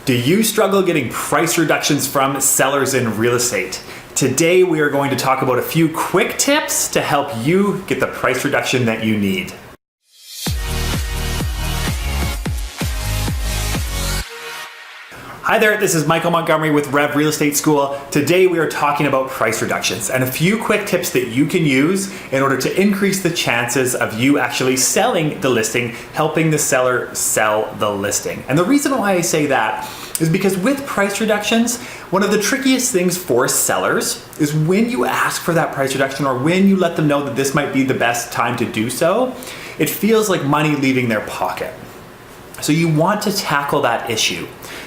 Do you struggle getting price reductions from sellers in real estate? Today we are going to talk about a few quick tips to help you get the price reduction that you need. Hi there, this is Michael Montgomery with Rev Real Estate School. Today we are talking about price reductions and a few quick tips that you can use in order to increase the chances of you actually selling the listing, helping the seller sell the listing. And the reason why I say that is because with price reductions, one of the trickiest things for sellers is when you ask for that price reduction or when you let them know that this might be the best time to do so, it feels like money leaving their pocket. So you want to tackle that issue.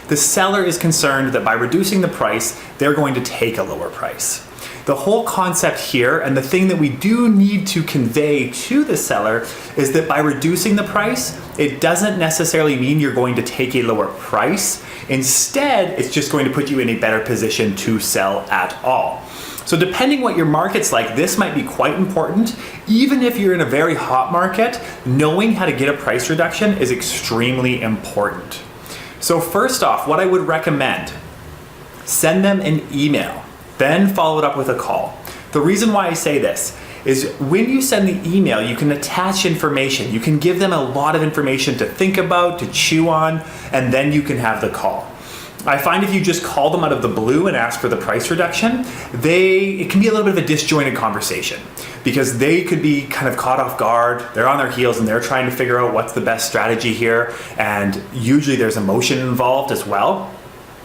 The seller is concerned that by reducing the price, they're going to take a lower price. The whole concept here, and the thing that we do need to convey to the seller, is that by reducing the price, it doesn't necessarily mean you're going to take a lower price. Instead, it's just going to put you in a better position to sell at all. So depending what your market's like, this might be quite important. Even if you're in a very hot market, knowing how to get a price reduction is extremely important. So first off, what I would recommend, send them an email, then follow it up with a call. The reason why I say this is when you send the email, you can attach information. You can give them a lot of information to think about, to chew on, and then you can have the call. I find if you just call them out of the blue and ask for the price reduction, it can be a little bit of a disjointed conversation because they could be kind of caught off guard. They're on their heels and they're trying to figure out what's the best strategy here. And usually there's emotion involved as well.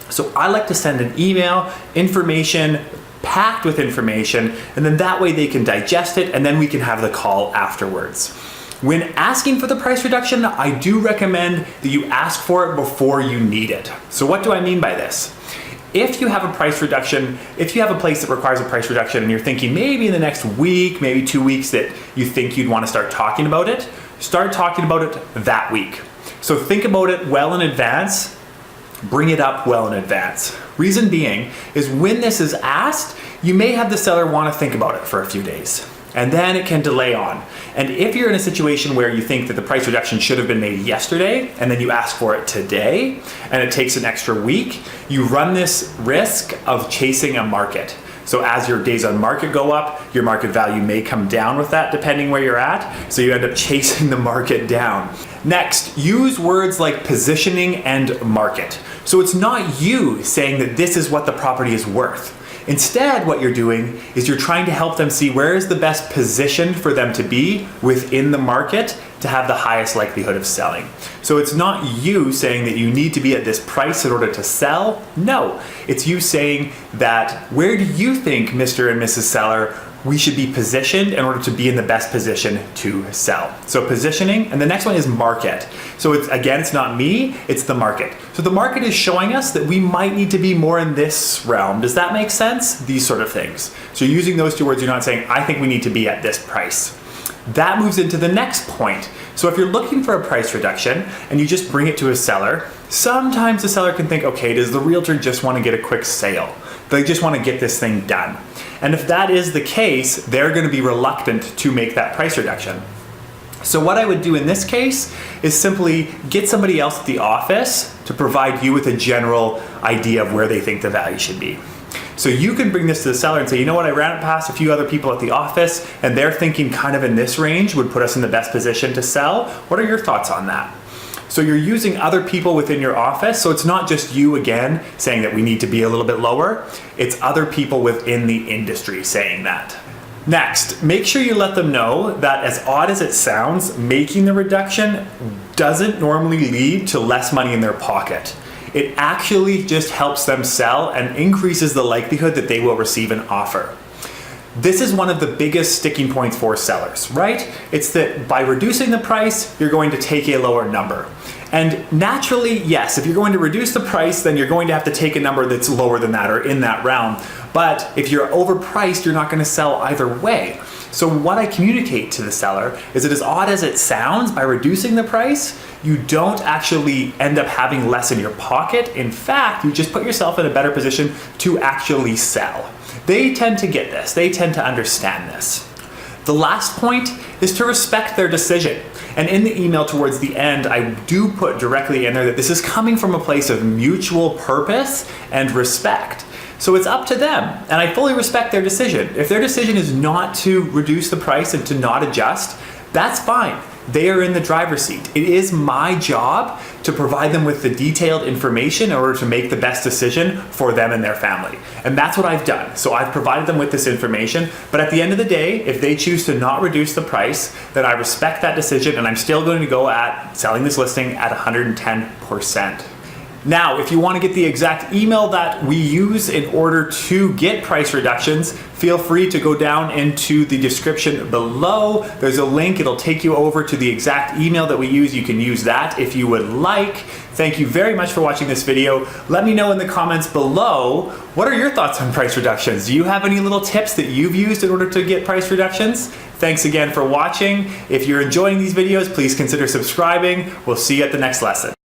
So I like to send an email, information, packed with information, and then that way they can digest it and then we can have the call afterwards. When asking for the price reduction, I do recommend that you ask for it before you need it. So what do I mean by this? If you have a price reduction, if you have a place that requires a price reduction and you're thinking maybe in the next week, maybe 2 weeks that you think you'd want to start talking about it, start talking about it that week. So think about it well in advance, bring it up well in advance. Reason being is when this is asked, you may have the seller want to think about it for a few days. And then it can delay on. And if you're in a situation where you think that the price reduction should have been made yesterday, and then you ask for it today, and it takes an extra week, you run this risk of chasing a market. So as your days on market go up, your market value may come down with that depending where you're at, so you end up chasing the market down. Next, use words like positioning and market. So it's not you saying that this is what the property is worth. Instead, what you're doing is you're trying to help them see where is the best position for them to be within the market to have the highest likelihood of selling. So it's not you saying that you need to be at this price in order to sell. No, it's you saying that where do you think, Mr. and Mrs. Seller, we should be positioned in order to be in the best position to sell. So positioning, and the next one is market. So it's not me, it's the market. So the market is showing us that we might need to be more in this realm. Does that make sense? These sort of things. So using those two words, you're not saying, I think we need to be at this price. That moves into the next point. So if you're looking for a price reduction and you just bring it to a seller, sometimes the seller can think, okay, does the realtor just want to get a quick sale? They just want to get this thing done. And if that is the case, they're going to be reluctant to make that price reduction. So what I would do in this case is simply get somebody else at the office to provide you with a general idea of where they think the value should be. So you can bring this to the seller and say, you know what, I ran it past a few other people at the office and they're thinking kind of in this range would put us in the best position to sell. What are your thoughts on that? So you're using other people within your office. So it's not just you again saying that we need to be a little bit lower. It's other people within the industry saying that. Next, make sure you let them know that as odd as it sounds, making the reduction doesn't normally lead to less money in their pocket. It actually just helps them sell and increases the likelihood that they will receive an offer. This is one of the biggest sticking points for sellers, right? It's that by reducing the price, you're going to take a lower number. And naturally, yes, if you're going to reduce the price, then you're going to have to take a number that's lower than that or in that realm. But if you're overpriced, you're not going to sell either way. So what I communicate to the seller is that as odd as it sounds, by reducing the price, you don't actually end up having less in your pocket. In fact, you just put yourself in a better position to actually sell. They tend to get this. They tend to understand this. The last point is to respect their decision. And in the email towards the end, I do put directly in there that this is coming from a place of mutual purpose and respect. So it's up to them, and I fully respect their decision. If their decision is not to reduce the price and to not adjust, that's fine. They are in the driver's seat. It is my job to provide them with the detailed information in order to make the best decision for them and their family. And that's what I've done. So I've provided them with this information, but at the end of the day, if they choose to not reduce the price, then I respect that decision, and I'm still going to go at selling this listing at 110%. Now, if you want to get the exact email that we use in order to get price reductions, feel free to go down into the description below. There's a link, it'll take you over to the exact email that we use. You can use that if you would like. Thank you very much for watching this video. Let me know in the comments below, what are your thoughts on price reductions? Do you have any little tips that you've used in order to get price reductions? Thanks again for watching. If you're enjoying these videos, please consider subscribing. We'll see you at the next lesson.